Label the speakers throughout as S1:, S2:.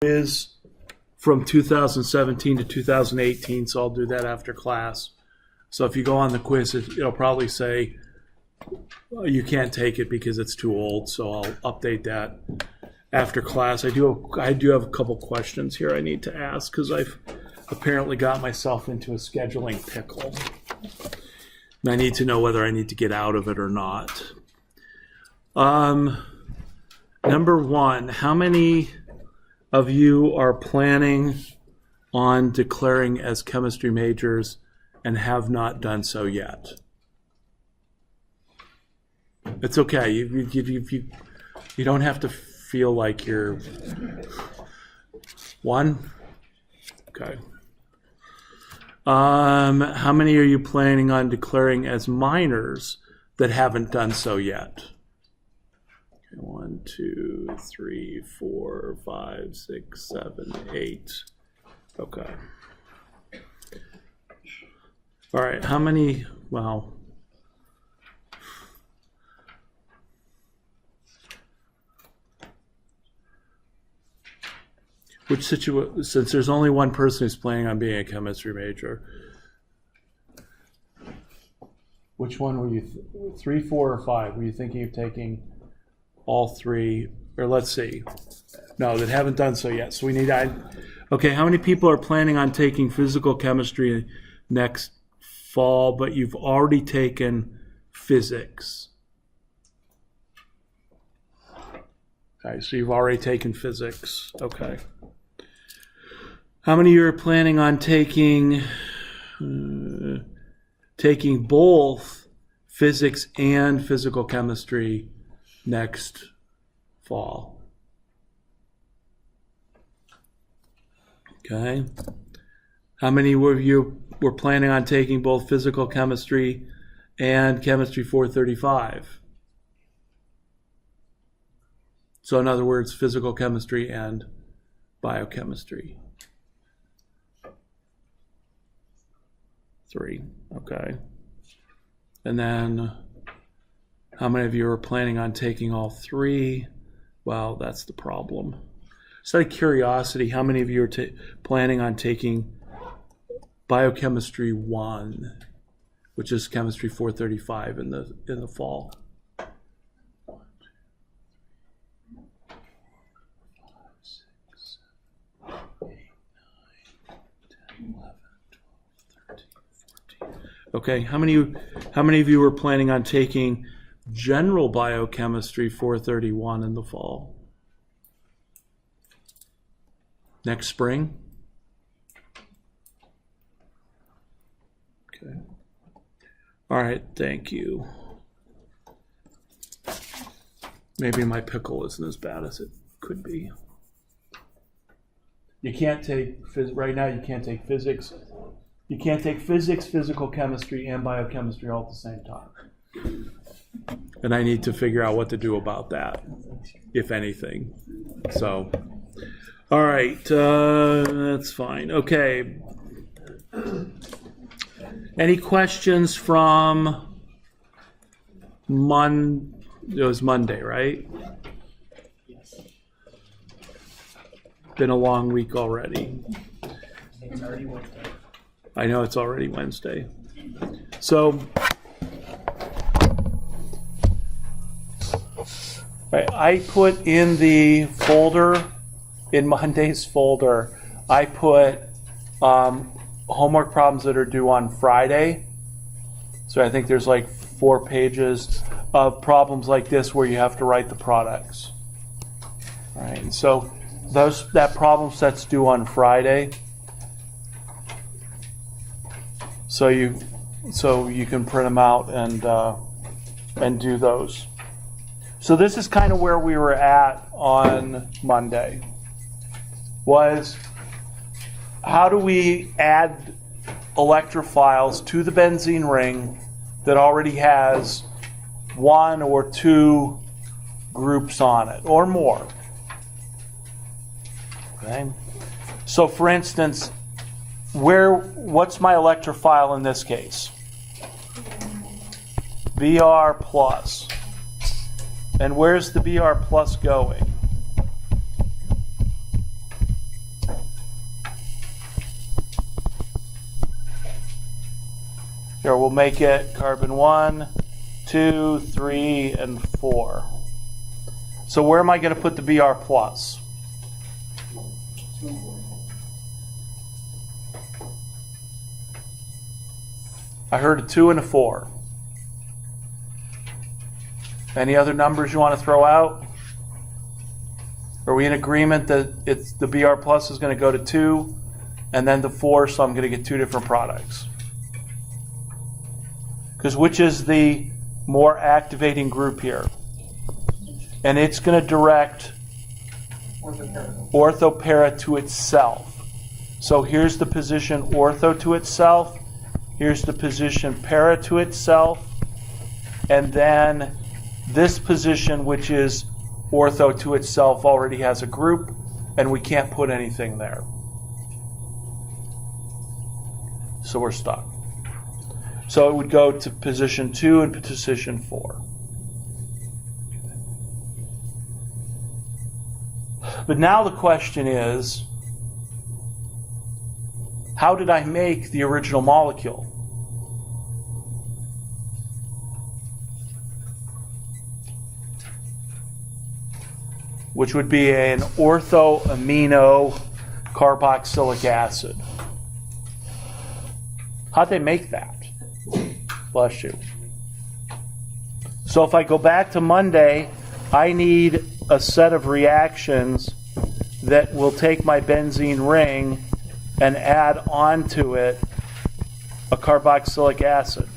S1: Is from 2017 to 2018, so I'll do that after class. So if you go on the quiz, it'll probably say you can't take it because it's too old, so I'll update that after class. I do have a couple questions here I need to ask because I've apparently got myself into a scheduling pickle. And I need to know whether I need to get out of it or not. Number one, how many of you are planning on declaring as chemistry majors and have not done so yet? It's okay. You don't have to feel like you're one. Okay. How many are you planning on declaring as minors that haven't done so yet? 1, 2, 3, 4, 5, 6, 7, 8. Okay. All right. How many? Well, which situation? Since there's only one person who's planning on being a chemistry major, which one were you? 3, 4, or 5? Were you thinking of taking all 3? Or let's see. No, that haven't done so yet. So we need. Okay. How many people are planning on taking physical chemistry next fall, but you've already taken physics? Okay, so you've already taken physics. Okay. How many of you are planning on taking both physics and physical chemistry next fall? Okay. How many of you were planning on taking both physical chemistry and chemistry 435? So in other words, physical chemistry and biochemistry. 3. Okay. And then how many of you are planning on taking all 3? Well, that's the problem. Just out of curiosity, how many of you are planning on taking biochemistry 1, which is chemistry 435 in the fall? 1, 2, 3, 4, 5, 6, 7, 8, 9, 10, 11, 12, 13, 14. Okay, how many of you are planning on taking general biochemistry 431 in the fall? Next spring? Okay. All right, thank you. Maybe my pickle isn't as bad as it could be. You can't take, right now you can't take physics. You can't take physics, physical chemistry, and biochemistry all at the same time. And I need to figure out what to do about that, if anything. So, all right, that's fine. Okay. Any questions from it was Monday, right?
S2: Yes.
S1: Been a long week already.
S2: It's already Wednesday.
S1: I know it's already Wednesday. So, I put in the folder, in Monday's folder, I put homework problems that are due on Friday. So I think there's like 4 pages of problems like this where you have to write the products. All right, and so that problem set's due on Friday. So you can print them out and do those. So this is kind of where we were at on Monday. Was how do we add electrophiles to the benzene ring that already has 1 or 2 groups on it, or more? Okay. So for instance, what's my electrophile in this case? Br plus. And where's the Br plus going? Here, we'll make it carbon 1, 2, 3, and 4. So where am I going to put the Br plus? I heard a 2 and a 4. Any other numbers you want to throw out? Are we in agreement that it's the Br plus is going to go to 2 and then to 4, so I'm going to get 2 different products? Because which is the more activating group here? And it's going to direct ortho-para to itself. So here's the position ortho to itself. Here's the position para to itself. And then this position, which is ortho to itself, already has a group, and we can't put anything there. So we're stuck. So it would go to position 2 and position 4. But now the question is, how did I make the original molecule? Which would be an ortho-amino carboxylic acid. How'd they make that? Bless you. So if I go back to Monday, I need a set of reactions that will take my benzene ring and add onto it a carboxylic acid.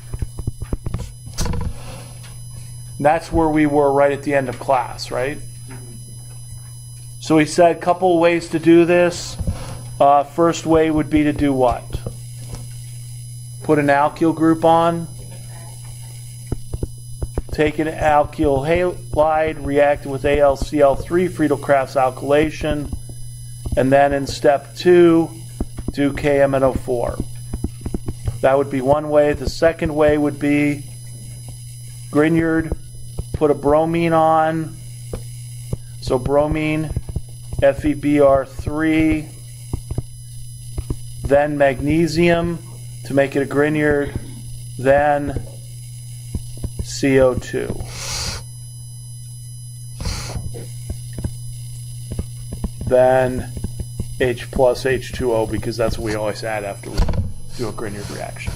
S1: And that's where we were right at the end of class, right? So we said a couple of ways to do this. First way would be to do what? Put an alkyl group on. Take an alkyl halide, react it with AlCl3, Friedel-Crafts alkylation, and then in step 2, do KMNO4. That would be one way. The second way would be Grignard, put a bromine on. So bromine, FeBr3, then magnesium to make it a Grignard, then CO2. Then H plus H2O, because that's what we always add after we do a Grignard reaction.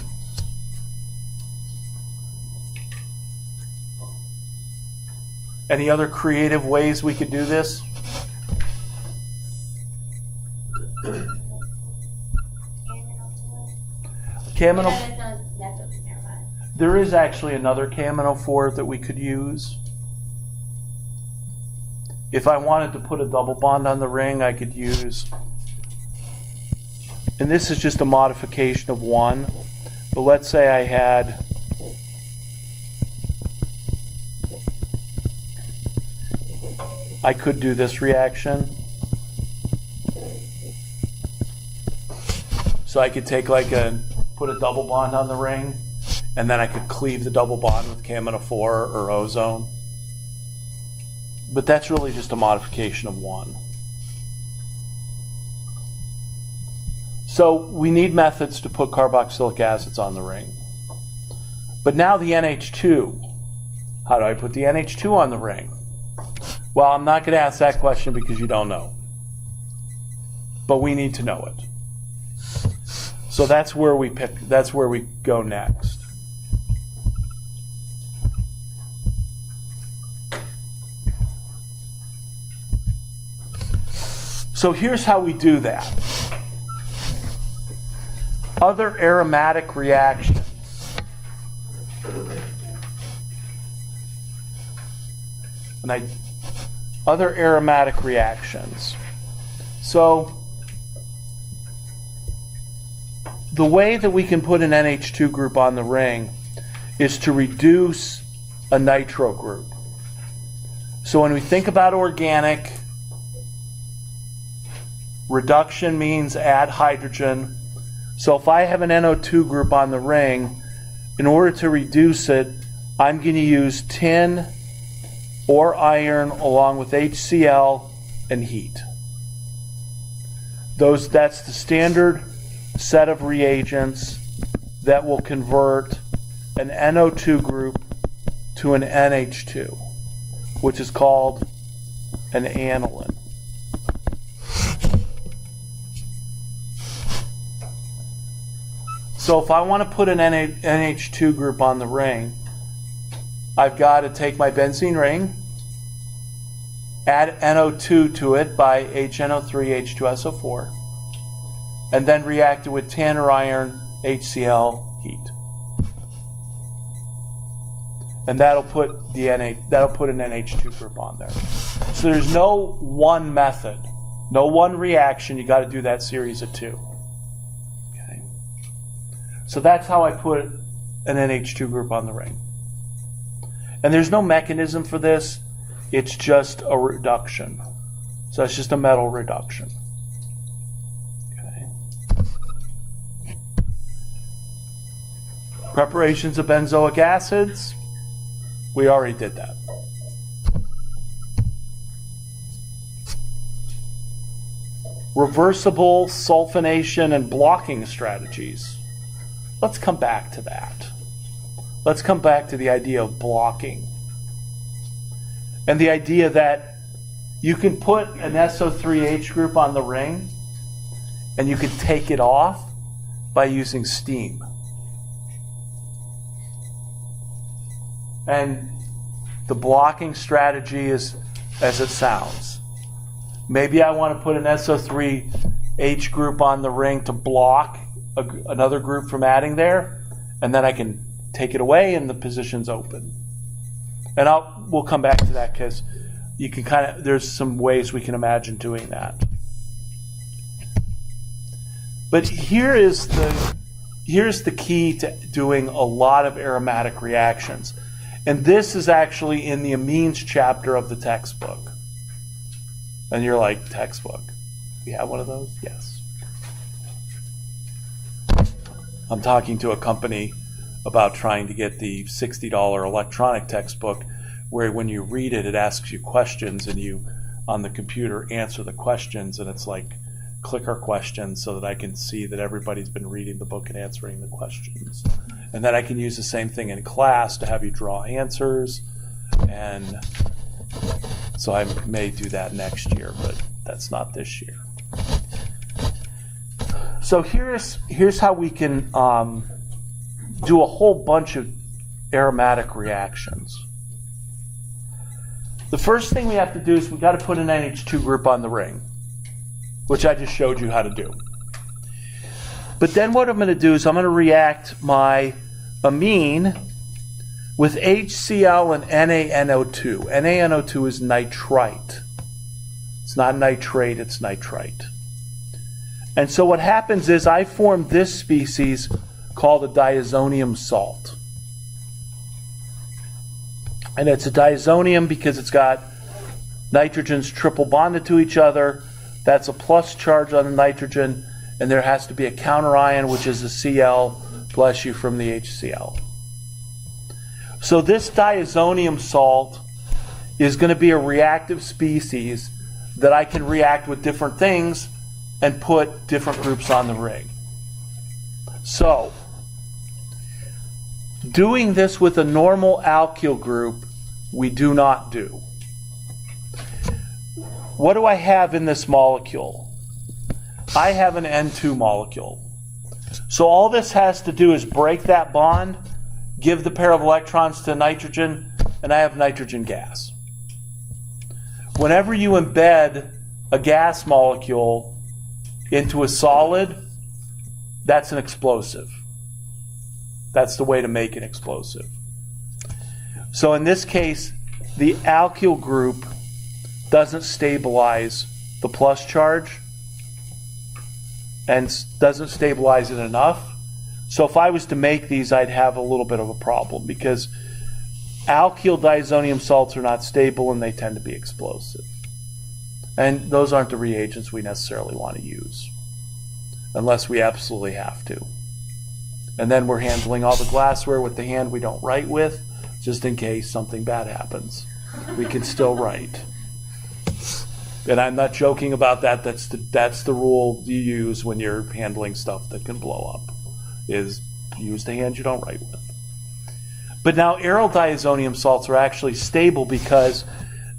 S1: Any other creative ways we could do this? There is actually another KMNO4 that we could use. If I wanted to put a double bond on the ring, I could use, and this is just a modification of 1, but let's say I could do this reaction. So I could take put a double bond on the ring, and then I could cleave the double bond with KMNO4 or ozone. But that's really just a modification of 1. So we need methods to put carboxylic acids on the ring. But now the NH2. How do I put the NH2 on the ring? Well, I'm not going to ask that question because you don't know. But we need to know it. So that's where we go next. So here's how we do that. Other aromatic reactions. Other aromatic reactions. So the way that we can put an NH2 group on the ring is to reduce a nitro group. So when we think about organic, reduction means add hydrogen. So if I have an NO2 group on the ring, in order to reduce it, I'm going to use tin or iron along with HCl and heat. That's the standard set of reagents that will convert an NO2 group to an NH2, which is called an aniline. So if I want to put an NH2 group on the ring, I've got to take my benzene ring, add NO2 to it by HNO3, H2SO4, and then react it with tanner iron, HCl, heat. And that'll put an NH2 group on there. So there's no one method, no one reaction. You got to do that series of two. Okay. So that's how I put an NH2 group on the ring. And there's no mechanism for this. It's just a reduction. So it's just a metal reduction. Okay. Preparations of benzoic acids. We already did that. Reversible sulfonation and blocking strategies. Let's come back to that. Let's come back to the idea of blocking. And the idea that you can put an SO3H group on the ring and you can take it off by using steam. And the blocking strategy is as it sounds. Maybe I want to put an SO3H group on the ring to block another group from adding there, and then I can take it away and the position's open. And we'll come back to that because you can there's some ways we can imagine doing that. But here's the key to doing a lot of aromatic reactions. And this is actually in the amines chapter of the textbook. And you're like, textbook? We have one of those? Yes. I'm talking to a company about trying to get the $60 electronic textbook where when you read it, it asks you questions and you, on the computer, answer the questions. And it's like clicker questions so that I can see that everybody's been reading the book and answering the questions. And then I can use the same thing in class to have you draw answers. And so I may do that next year, but that's not this year. So here's how we can do a whole bunch of aromatic reactions. The first thing we have to do is we've got to put an NH2 group on the ring, which I just showed you how to do. But then what I'm going to do is I'm going to react my amine with HCl and NaNO2. NaNO2 is nitrite. It's not nitrate, it's nitrite. And so what happens is I form this species called a diazonium salt. And it's a diazonium because it's got nitrogens triple bonded to each other. That's a plus charge on the nitrogen, and there has to be a counter ion, which is a Cl, bless you, from the HCl. So this diazonium salt is going to be a reactive species that I can react with different things and put different groups on the ring. So, doing this with a normal alkyl group, we do not do. What do I have in this molecule? I have an N2 molecule. So all this has to do is break that bond, give the pair of electrons to nitrogen, and I have nitrogen gas. Whenever you embed a gas molecule into a solid, that's an explosive. That's the way to make an explosive. So in this case, the alkyl group doesn't stabilize the plus charge and doesn't stabilize it enough. So if I was to make these, I'd have a little bit of a problem because alkyl diazonium salts are not stable and they tend to be explosive. And those aren't the reagents we necessarily want to use unless we absolutely have to. And then we're handling all the glassware with the hand we don't write with, just in case something bad happens. We can still write. And I'm not joking about that. That's the rule you use when you're handling stuff that can blow up, is use the hand you don't write with. But now aryl diazonium salts are actually stable because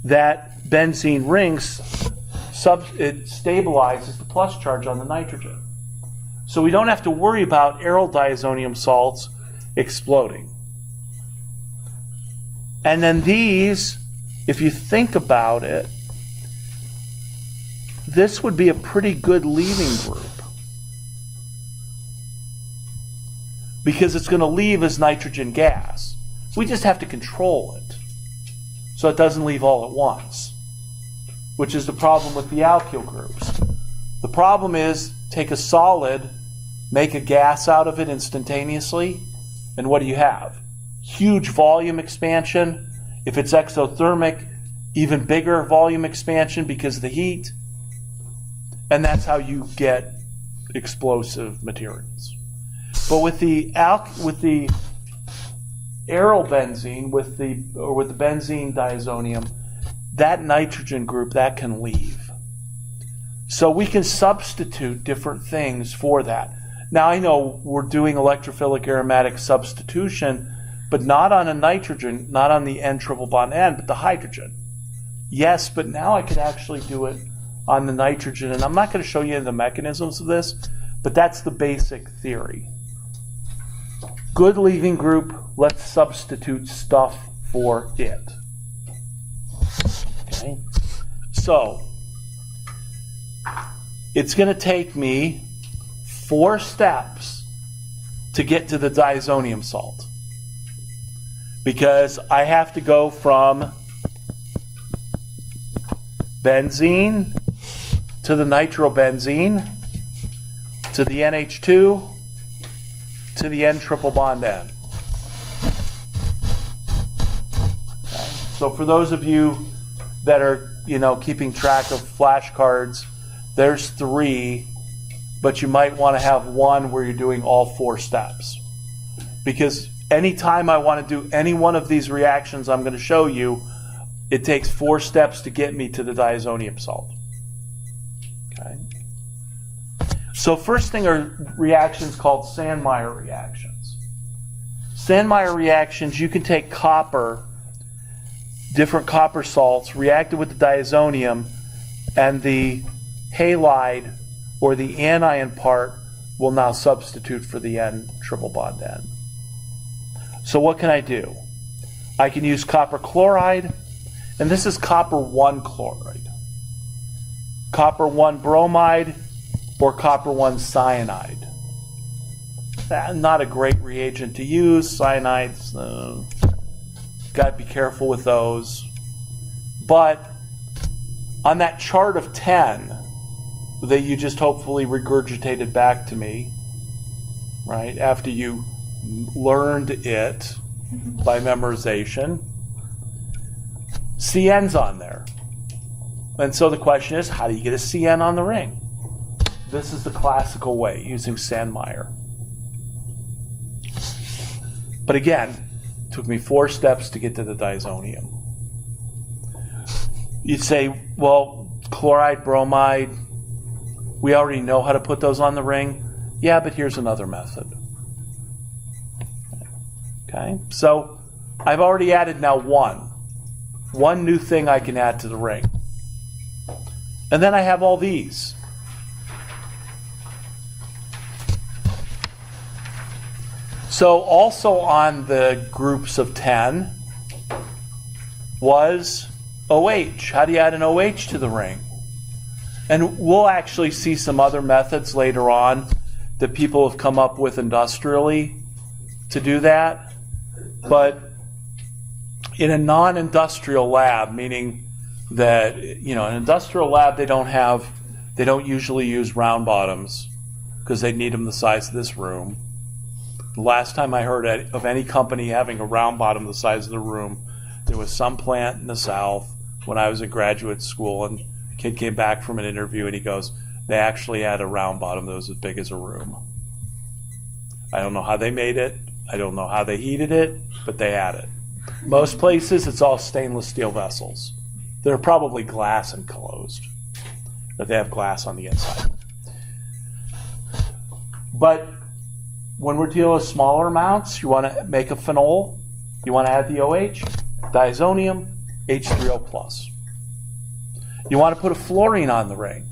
S1: that benzene ring it stabilizes the plus charge on the nitrogen. So we don't have to worry about aryl diazonium salts exploding. And then these, if you think about it, this would be a pretty good leaving group, because it's going to leave as nitrogen gas. We just have to control it so it doesn't leave all at once, which is the problem with the alkyl groups. The problem is, take a solid, make a gas out of it instantaneously, and what do you have? Huge volume expansion. If it's exothermic, even bigger volume expansion because of the heat. And that's how you get explosive materials. But with the aryl benzene, with the benzene diazonium, that nitrogen group, that can leave. So we can substitute different things for that. Now I know we're doing electrophilic aromatic substitution, but not on a nitrogen, not on the N triple bond N, but the hydrogen. Yes, but now I could actually do it on the nitrogen, and I'm not going to show you the mechanisms of this, but that's the basic theory. Good leaving group, let's substitute stuff for it. Okay? So, it's going to take me 4 steps to get to the diazonium salt, because I have to go from benzene to the nitrobenzene to the NH2 to the N triple bond N. Okay. So for those of you that are, keeping track of flashcards, there's 3, but you might want to have 1 where you're doing all 4 steps. Because anytime I want to do any one of these reactions I'm going to show you, it takes 4 steps to get me to the diazonium salt. Okay. So first thing are reactions called Sandmeyer reactions. Sandmeyer reactions, you can take copper, different copper salts, react it with the diazonium, and the halide, or the anion part, will now substitute for the N triple bond N. So what can I do? I can use copper chloride, and this is copper 1 chloride, copper 1 bromide, or copper 1 cyanide. Not a great reagent to use. Cyanides, got to be careful with those. But on that chart of 10 that you just hopefully regurgitated back to me, right, after you learned it by memorization, CN's on there. And so the question is, how do you get a CN on the ring? This is the classical way, using Sandmeyer. But again, it took me 4 steps to get to the diazonium. You'd say, well, chloride, bromide, we already know how to put those on the ring. Yeah, but here's another method. Okay, so I've already added now one new thing I can add to the ring. And then I have all these. So also on the groups of 10 was OH. How do you add an OH to the ring? And we'll actually see some other methods later on that people have come up with industrially to do that. But in a non-industrial lab, meaning that, an industrial lab, they don't usually use round bottoms because they need them the size of this room. The last time I heard of any company having a round bottom the size of the room, there was some plant in the South when I was in graduate school, and a kid came back from an interview and he goes, they actually had a round bottom that was as big as a room. I don't know how they made it. I don't know how they heated it, but they had it. Most places, it's all stainless steel vessels. They're probably glass enclosed, but they have glass on the inside. But when we're dealing with smaller amounts, you want to make a phenol, You want to add the OH, diazonium, H3O+. You want to put a fluorine on the ring,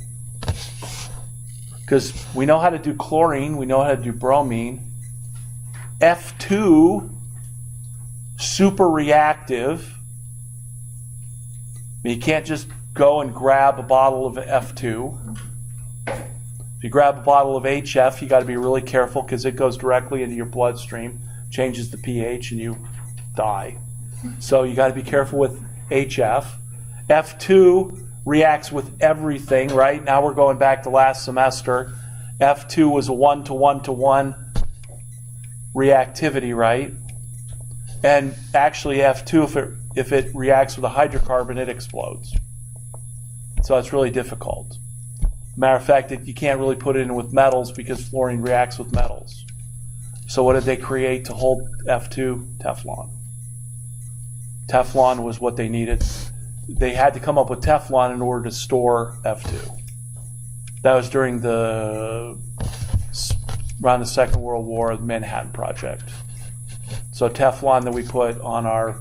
S1: because we know how to do chlorine, we know how to do bromine. F2, super reactive. You can't just go and grab a bottle of F2. If you grab a bottle of HF, you got to be really careful because it goes directly into your bloodstream, changes the pH, and you die. So you got to be careful with HF. F2 reacts with everything, right? Now we're going back to last semester. F2 was a 1-to-1-to-1 reactivity, right? And actually F2, if it reacts with a hydrocarbon, it explodes. So it's really difficult. Matter of fact, you can't really put it in with metals because fluorine reacts with metals. So what did they create to hold F2? Teflon. Teflon was what they needed. They had to come up with Teflon in order to store F2. That was during around the Second World War, the Manhattan Project. So Teflon that we put on our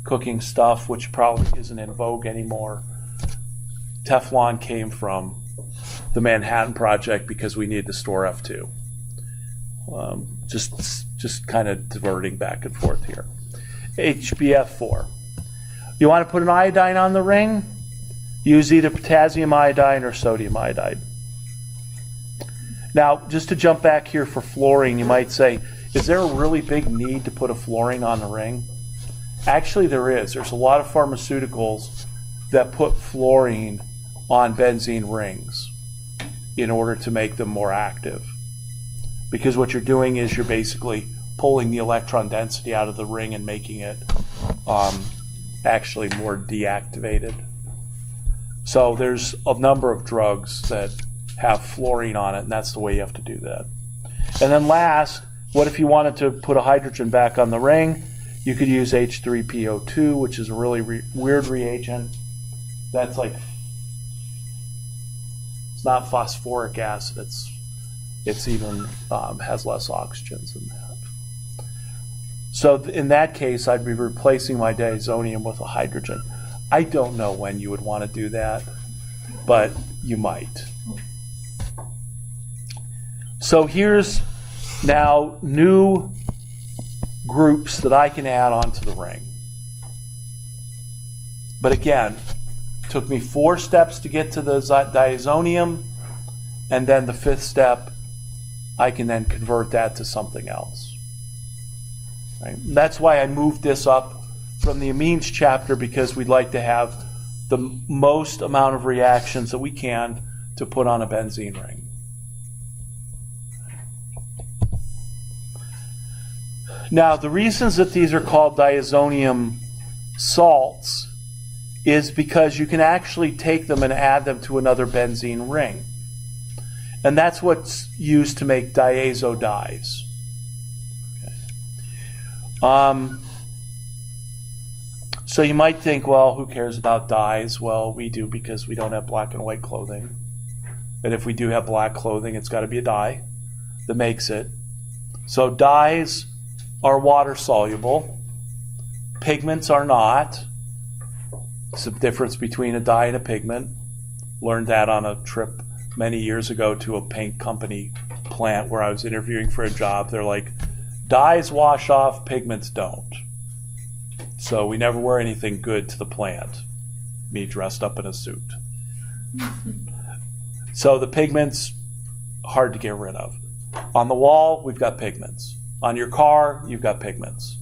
S1: cooking stuff, which probably isn't in vogue anymore, Teflon came from the Manhattan Project because we needed to store F2. Just kind of diverting back and forth here. HBF4. You want to put an iodine on the ring? Use either potassium iodine or sodium iodide. Now, just to jump back here for fluorine, you might say, is there a really big need to put a fluorine on the ring? Actually, there is. There's a lot of pharmaceuticals that put fluorine on benzene rings in order to make them more active. Because what you're doing is you're basically pulling the electron density out of the ring and making it actually more deactivated. So there's a number of drugs that have fluorine on it, and that's the way you have to do that. And then last, what if you wanted to put a hydrogen back on the ring? You could use H3PO2, which is a really weird reagent. That's like, it's not phosphoric acid, it's even has less oxygens than that. So in that case, I'd be replacing my diazonium with a hydrogen. I don't know when you would want to do that, but you might. So here's now new groups that I can add onto the ring. But again, it took me 4 steps to get to the diazonium, and then the 5th step, I can then convert that to something else. Right? That's why I moved this up from the amines chapter, because we'd like to have the most amount of reactions that we can to put on a benzene ring. Now, the reasons that these are called diazonium salts is because you can actually take them and add them to another benzene ring. And that's what's used to make diazo dyes. Okay. So you might think, well, who cares about dyes? Well, we do, because we don't have black and white clothing. And if we do have black clothing, it's got to be a dye that makes it. So dyes are water soluble. Pigments are not. There's a difference between a dye and a pigment. Learned that on a trip many years ago to a paint company plant where I was interviewing for a job. They're like, dyes wash off, pigments don't. So we never wear anything good to the plant. Me dressed up in a suit. So the pigments, hard to get rid of. On the wall, we've got pigments. On your car, you've got pigments.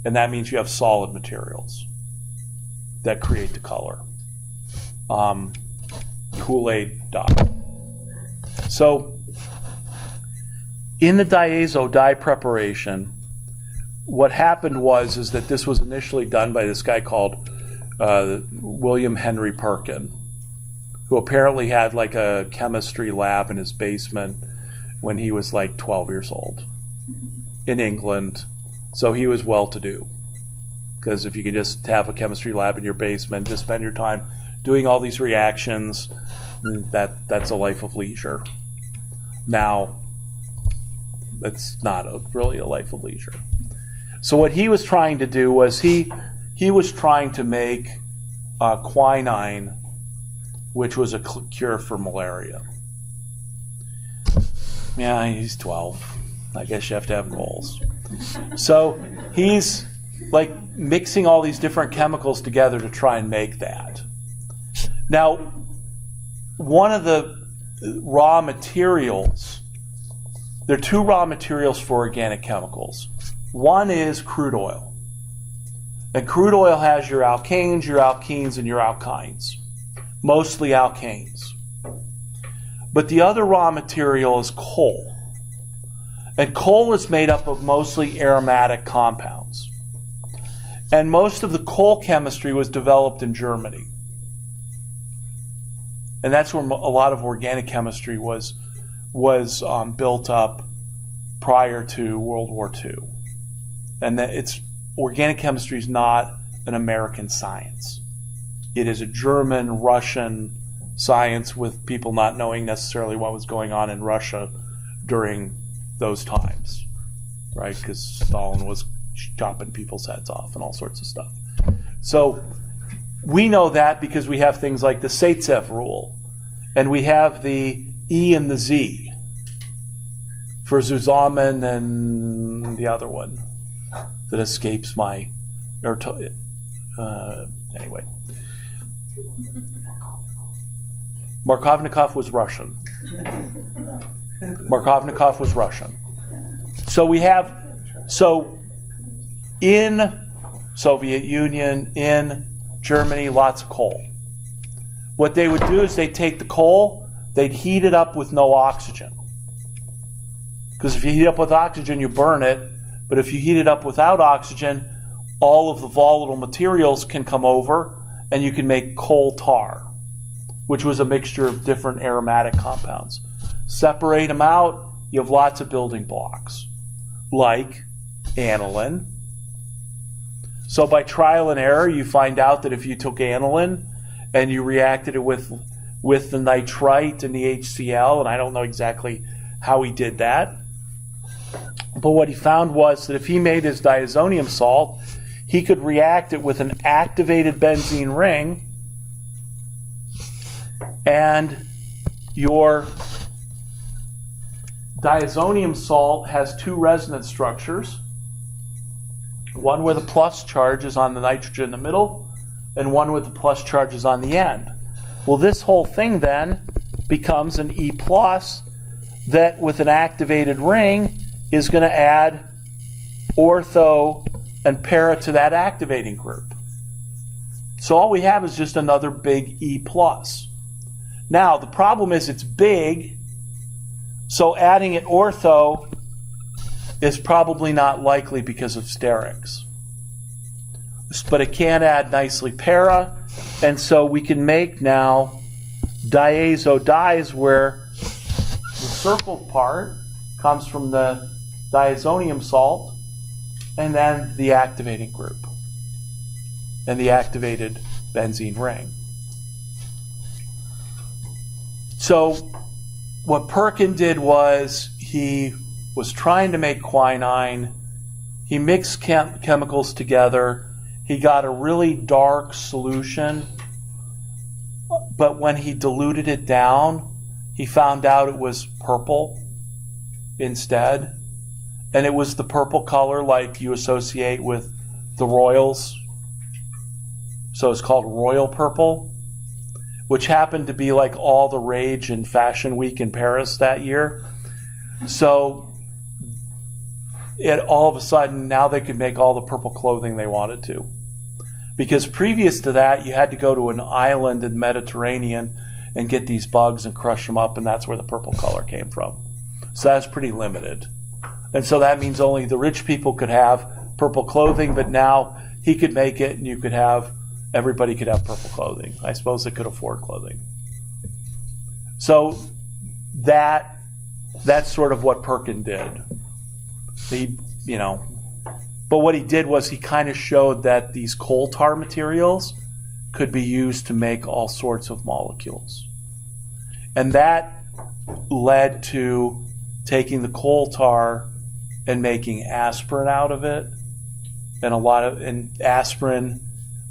S1: And that means you have solid materials that create the color. Kool-Aid dye. So in the Diazo Dye Preparation, what happened is that this was initially done by this guy called William Henry Perkin, who apparently had like a chemistry lab in his basement when he was like 12 years old in England. So he was well-to-do, because if you could just have a chemistry lab in your basement, just spend your time doing all these reactions, that's a life of leisure. Now, it's not really a life of leisure. So what he was trying to do was he was trying to make quinine, which was a cure for malaria. Yeah, he's 12. I guess you have to have goals. So he's like mixing all these different chemicals together to try and make that. Now, one of the raw materials, there are two raw materials for organic chemicals. One is crude oil. And crude oil has your alkanes, your alkenes, and your alkynes. Mostly alkanes. But the other raw material is coal. And coal is made up of mostly aromatic compounds. And most of the coal chemistry was developed in Germany. And that's where a lot of organic chemistry was built up prior to World War II. And that organic chemistry is not an American science. It is a German, Russian science with people not knowing necessarily what was going on in Russia during those times, right? Because Stalin was chopping people's heads off and all sorts of stuff. So we know that because we have things like the Zaitsev rule, and we have the E and the Z for Zusammen and the other one that escapes my... anyway. Markovnikov was Russian. Markovnikov was Russian. So in Soviet Union, in Germany, lots of coal. What they would do is they'd take the coal, they'd heat it up with no oxygen. Because if you heat it up with oxygen, you burn it. But if you heat it up without oxygen, all of the volatile materials can come over and you can make coal tar, which was a mixture of different aromatic compounds. Separate them out, you have lots of building blocks, like aniline. So by trial and error, you find out that if you took aniline and you reacted it with the nitrite and the HCl, and I don't know exactly how he did that, but what he found was that if he made his diazonium salt, he could react it with an activated benzene ring, and your diazonium salt has two resonance structures, one where the plus charge is on the nitrogen in the middle, and one with the plus charge is on the end. Well, this whole thing then becomes an E plus that with an activated ring is going to add ortho and para to that activating group. So all we have is just another big E plus. Now, the problem is it's big, so adding it ortho is probably not likely because of sterics. But it can add nicely para, and so we can make now diazo dyes where the circled part comes from the diazonium salt and then the activating group and the activated benzene ring. So what Perkin did was he was trying to make quinine. He mixed chemicals together. He got a really dark solution, but when he diluted it down, he found out it was purple instead. And it was the purple color like you associate with the royals. So it's called royal purple, which happened to be like all the rage in Fashion Week in Paris that year. So all of a sudden, now they could make all the purple clothing they wanted to. Because previous to that, you had to go to an island in the Mediterranean and get these bugs and crush them up, and that's where the purple color came from. So that's pretty limited. And so that means only the rich people could have purple clothing, but now he could make it and everybody could have purple clothing. I suppose they could afford clothing. So that's sort of what Perkin did. But what he did was he kind of showed that these coal tar materials could be used to make all sorts of molecules. And that led to taking the coal tar and making aspirin out of it and and aspirin,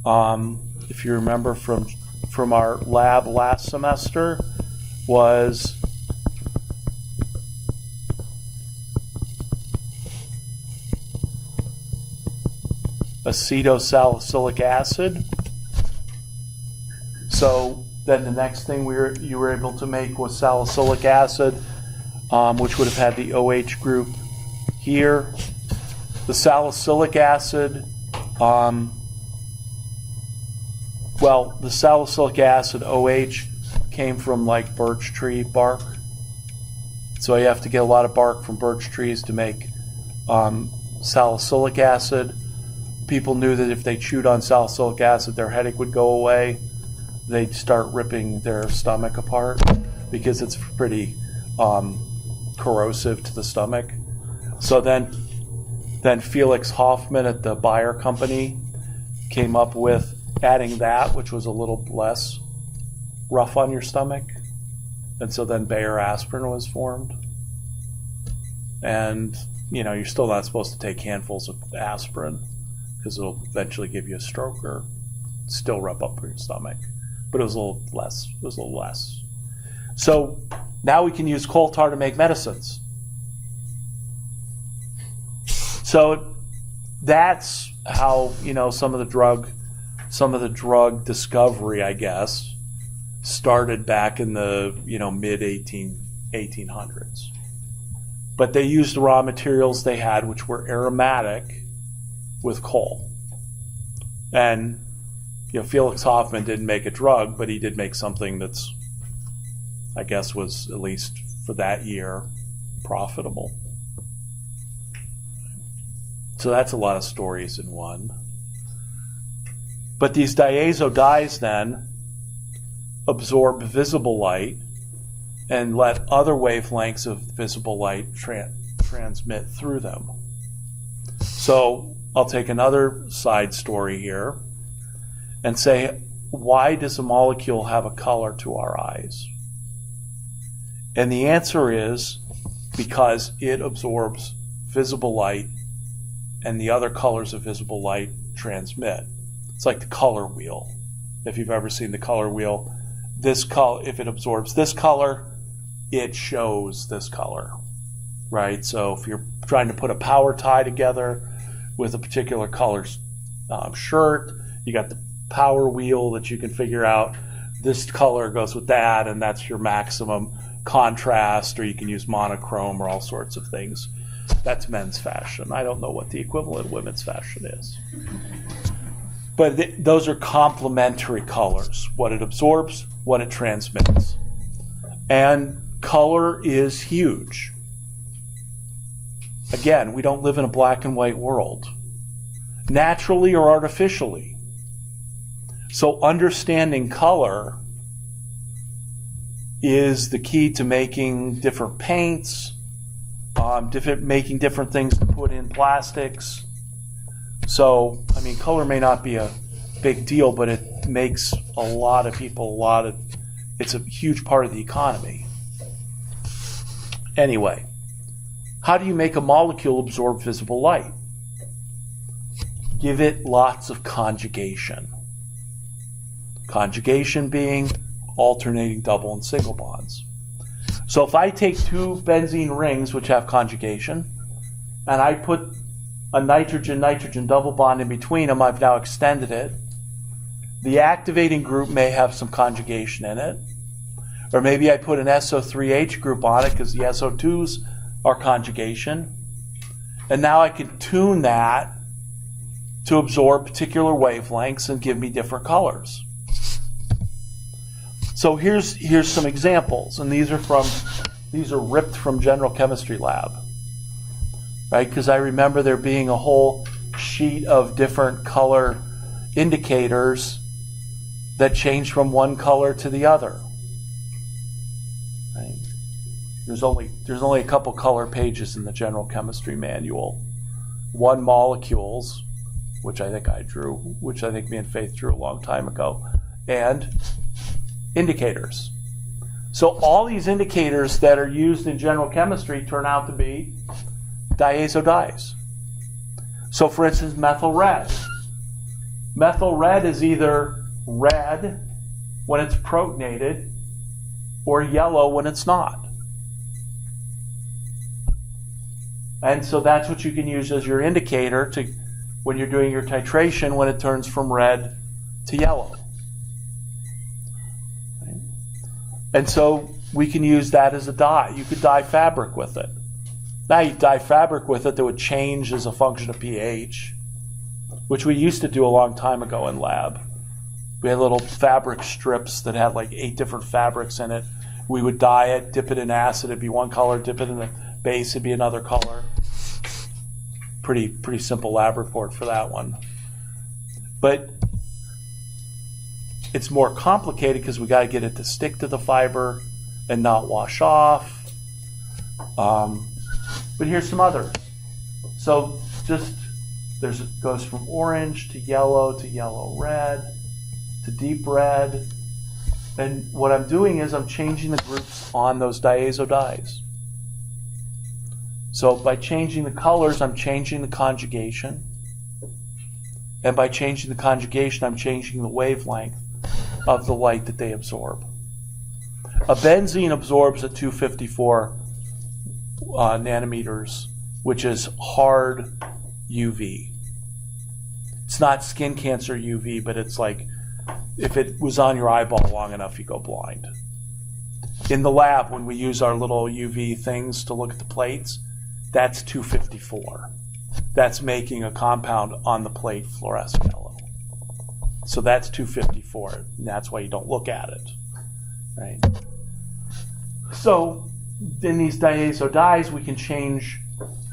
S1: if you remember from our lab last semester, was acetylsalicylic acid. So then the next thing you were able to make was salicylic acid, which would have had the OH group here. The salicylic acid, the salicylic acid OH came from like birch tree bark. So you have to get a lot of bark from birch trees to make salicylic acid. People knew that if they chewed on salicylic acid, their headache would go away. They'd start ripping their stomach apart because it's pretty corrosive to the stomach. So then Felix Hoffman at the Bayer company came up with adding that, which was a little less rough on your stomach. And so then Bayer aspirin was formed. And, you're still not supposed to take handfuls of aspirin because it'll eventually give you a stroke or still rub up your stomach. But it was a little less. So now we can use coal tar to make medicines. So that's how, some of the drug discovery, I guess, started back in the, mid 1800s. But they used the raw materials they had, which were aromatic, with coal. And Felix Hoffman didn't make a drug, but he did make something that's, I guess, was at least for that year profitable. So that's a lot of stories in one. But these diazo dyes then absorb visible light and let other wavelengths of visible light transmit through them. So I'll take another side story here and say, why does a molecule have a color to our eyes? And the answer is because it absorbs visible light and the other colors of visible light transmit. It's like the color wheel. If you've ever seen the color wheel, if it absorbs this color, it shows this color, right? So if you're trying to put a power tie together with a particular color shirt, you got the power wheel that you can figure out this color goes with that, and that's your maximum contrast, or you can use monochrome or all sorts of things. That's men's fashion. I don't know what the equivalent of women's fashion is. But those are complementary colors, what it absorbs, what it transmits. And color is huge. Again, we don't live in a black and white world, naturally or artificially. So understanding color is the key to making different paints, making different things to put in plastics. So, color may not be a big deal, but it makes a lot of people it's a huge part of the economy. Anyway, how do you make a molecule absorb visible light? Give it lots of conjugation. Conjugation being alternating double and single bonds. So if I take two benzene rings which have conjugation, and I put a nitrogen-nitrogen double bond in between them, I've now extended it. The activating group may have some conjugation in it. Or maybe I put an SO3H group on it because the SO2s are conjugation. And now I can tune that to absorb particular wavelengths and give me different colors. So here's some examples, and these are ripped from General Chemistry Lab, right? Because I remember there being a whole sheet of different color indicators that change from one color to the other. Right? There's only a couple color pages in the General Chemistry Manual. One molecules, which I think I drew, which I think me and Faith drew a long time ago, and indicators. So all these indicators that are used in general chemistry turn out to be diazo dyes. So for instance, methyl red. Methyl red is either red when it's protonated or yellow when it's not. And so that's what you can use as your indicator to when you're doing your titration when it turns from red to yellow. Okay. And so we can use that as a dye. You could dye fabric with it. Now you dye fabric with it that would change as a function of pH, which we used to do a long time ago in lab. We had little fabric strips that had like 8 different fabrics in it. We would dye it, dip it in acid, it'd be one color, dip it in the base, it'd be another color. Pretty simple lab report for that one. But it's more complicated because we got to get it to stick to the fiber and not wash off. But here's some others. So just it goes from orange to yellow red to deep red. And what I'm doing is I'm changing the groups on those diazo dyes. So by changing the colors, I'm changing the conjugation. And by changing the conjugation, I'm changing the wavelength of the light that they absorb. A benzene absorbs at 254 nanometers, which is hard UV. It's not skin cancer UV, but it's like if it was on your eyeball long enough, you go blind. In the lab, when we use our little UV things to look at the plates, that's 254. That's making a compound on the plate fluoresce yellow. So that's 254, and that's why you don't look at it, right? So in these diazo dyes, we can change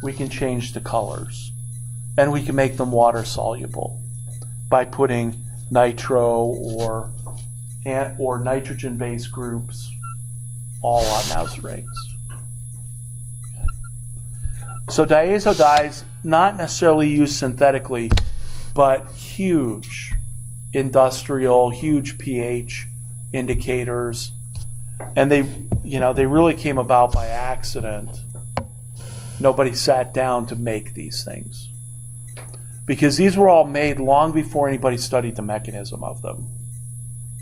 S1: the colors, and we can make them water soluble by putting nitro or nitrogen-based groups all on mouse rings. So diazo dyes, not necessarily used synthetically, but huge industrial, huge pH indicators. And they really came about by accident. Nobody sat down to make these things. Because these were all made long before anybody studied the mechanism of them.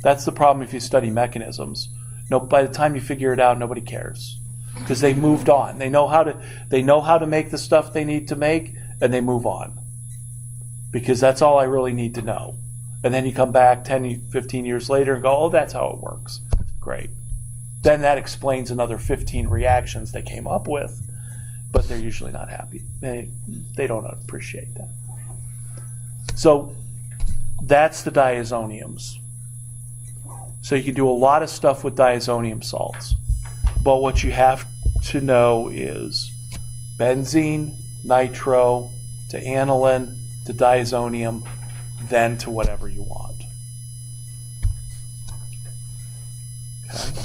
S1: That's the problem if you study mechanisms. By the time you figure it out, nobody cares. Because they moved on. They know how to make the stuff they need to make, and they move on. Because that's all I really need to know. And then you come back 10, 15 years later and go, oh, that's how it works. Great. Then that explains another 15 reactions they came up with, but they're usually not happy. They don't appreciate that. So that's the diazoniums. So you can do a lot of stuff with diazonium salts. But what you have to know is benzene, nitro, to aniline, to diazonium, then to whatever you want. Okay.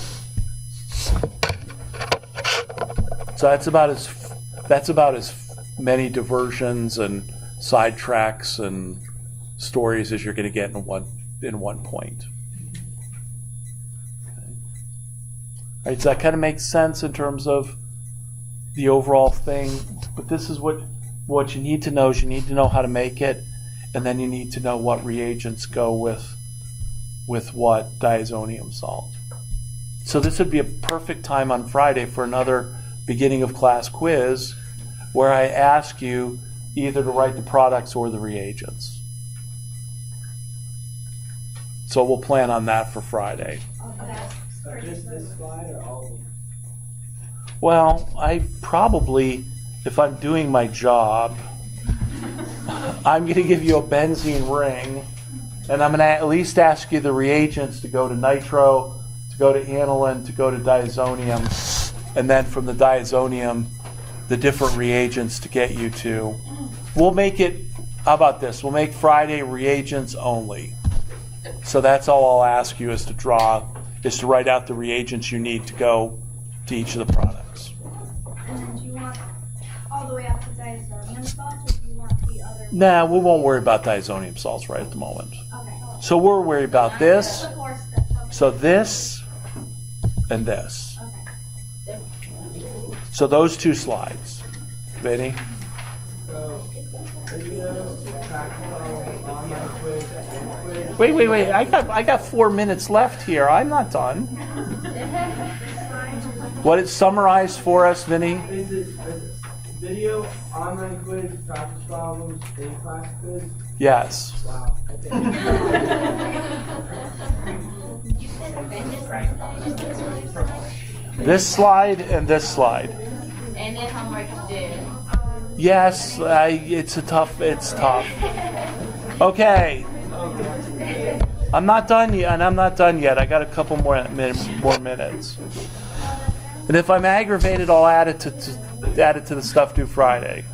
S1: So that's about as many diversions and sidetracks and stories as you're going to get in one point. Right, so that kind of makes sense in terms of the overall thing. But this is what you need to know is you need to know how to make it, and then you need to know what reagents go with what diazonium salt. So this would be a perfect time on Friday for another beginning of class quiz where I ask you either to write the products or the reagents. So we'll plan on that for Friday.
S2: So just this slide or all of them?
S1: Well, I probably, if I'm doing my job, I'm going to give you a benzene ring, and I'm going to at least ask you the reagents to go to nitro, to go to aniline, to go to diazonium, and then from the diazonium, the different reagents to get you to. We'll make it, how about this? We'll make Friday reagents only. So that's all I'll ask you is to write out the reagents you need to go to each of the products.
S3: And then do you want all the way up to diazonium salts, or do you want the other?
S1: Nah, we won't worry about diazonium salts right at the moment.
S3: Okay.
S1: So we're worried about this,
S3: The four steps, okay.
S1: so this, and this.
S3: Okay.
S1: So those two slides. Vinny?
S2: So, videos, practical, online quiz, and quiz.
S1: Wait. I got 4 minutes left here. I'm not done. What it summarized for us, Vinny?
S2: Is it video, online quiz, practice problems, in-class quiz?
S1: Yes.
S2: Wow.
S1: This slide and this slide.
S4: And then homework is due.
S1: Yes, it's tough. Okay. I'm not done yet, and I'm not done yet. I got a couple more minutes. And if I'm aggravated, I'll add it to the stuff due Friday.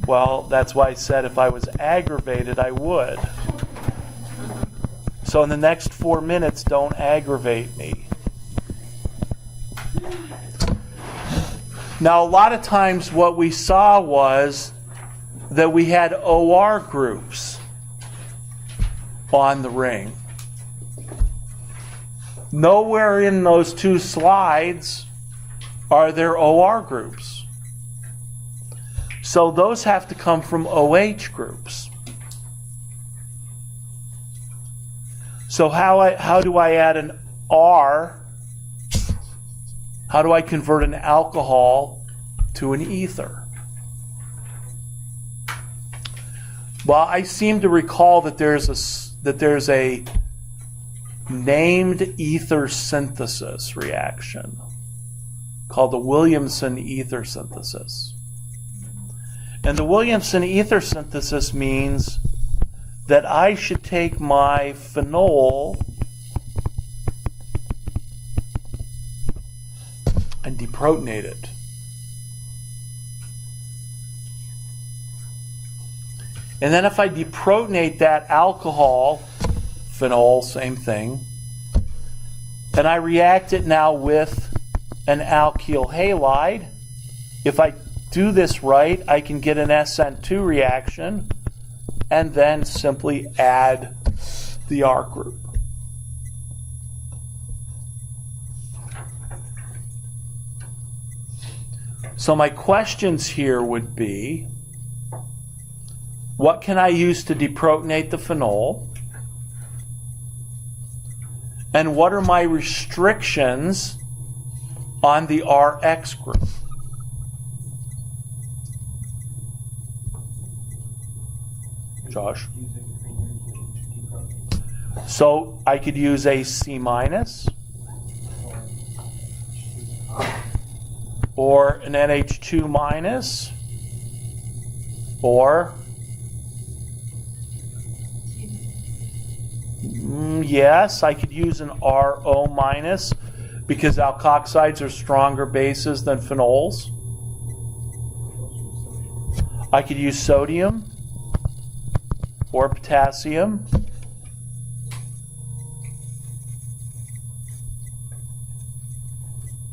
S1: Well, that's why I said if I was aggravated, I would. So in the next 4 minutes, don't aggravate me. Now, a lot of times what we saw was that we had OR groups on the ring. Nowhere in those two slides are there OR groups. So those have to come from OH groups. So how do I add an R? How do I convert an alcohol to an ether? Well, I seem to recall that there's a named ether synthesis reaction called the Williamson ether synthesis. And the Williamson ether synthesis means that I should take my phenol and deprotonate it. And then if I deprotonate that alcohol, phenol, same thing, and I react it now with an alkyl halide, if I do this right, I can get an SN2 reaction and then simply add the R group. So my questions here would be, what can I use to deprotonate the phenol? And what are my restrictions on the RX group? Josh? So I could use a C- or an NH2- or yes, I could use an RO- because alkoxides are stronger bases than phenols. I could use sodium or potassium.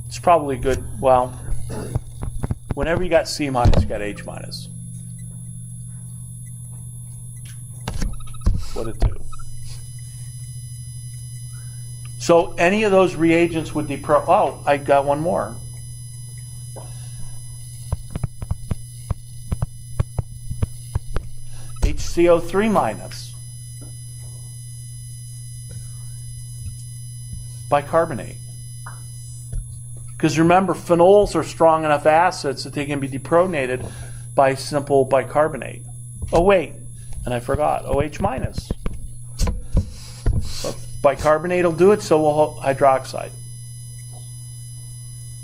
S1: It's probably good. Well, whenever you got C-, you got H-. What'd it do? So any of those reagents would oh, I got one more. HCO3-. Bicarbonate. Because remember, phenols are strong enough acids that they can be deprotonated by simple bicarbonate. Oh wait, and I forgot, OH-. So bicarbonate will do it, so will hydroxide.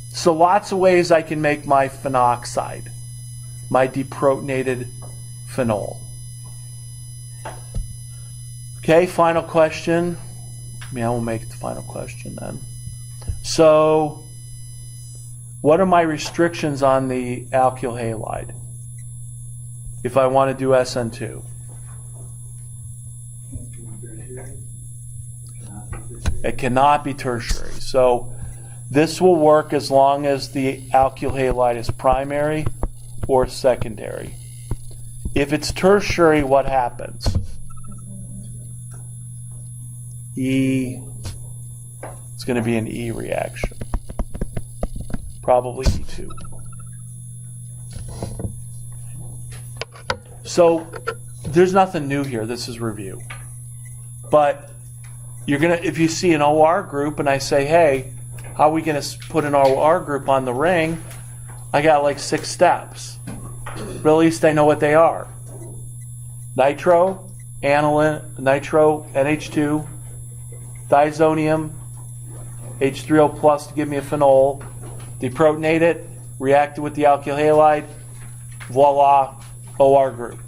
S1: So lots of ways I can make my phenoxide, my deprotonated phenol. Okay, final question. I will make the final question then. So, what are my restrictions on the alkyl halide if I want to do SN2? It cannot be tertiary. So this will work as long as the alkyl halide is primary or secondary. If it's tertiary, what happens? It's going to be an E reaction. Probably E2. So there's nothing new here. This is review. But you're gonna, if you see an OR group and I say, hey, how are we gonna put an OR group on the ring? I got like 6 steps. But at least I know what they are. Nitro, aniline, nitro, NH2, Diazonium, H3O plus to give me a phenol, deprotonate it, react it with the alkyl halide, voila, OR group.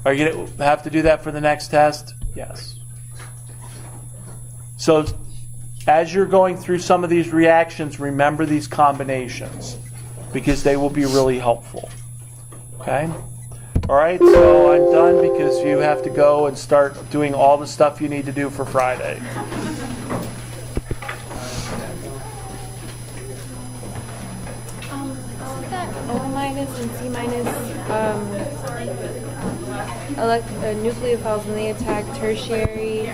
S1: Are you going to have to do that for the next test? Yes. So as you're going through some of these reactions, remember these combinations because they will be really helpful. Okay? All right, so I'm done because you have to go and start doing all the stuff you need to do for Friday.
S5: That O minus and C minus nucleophiles when they attack tertiary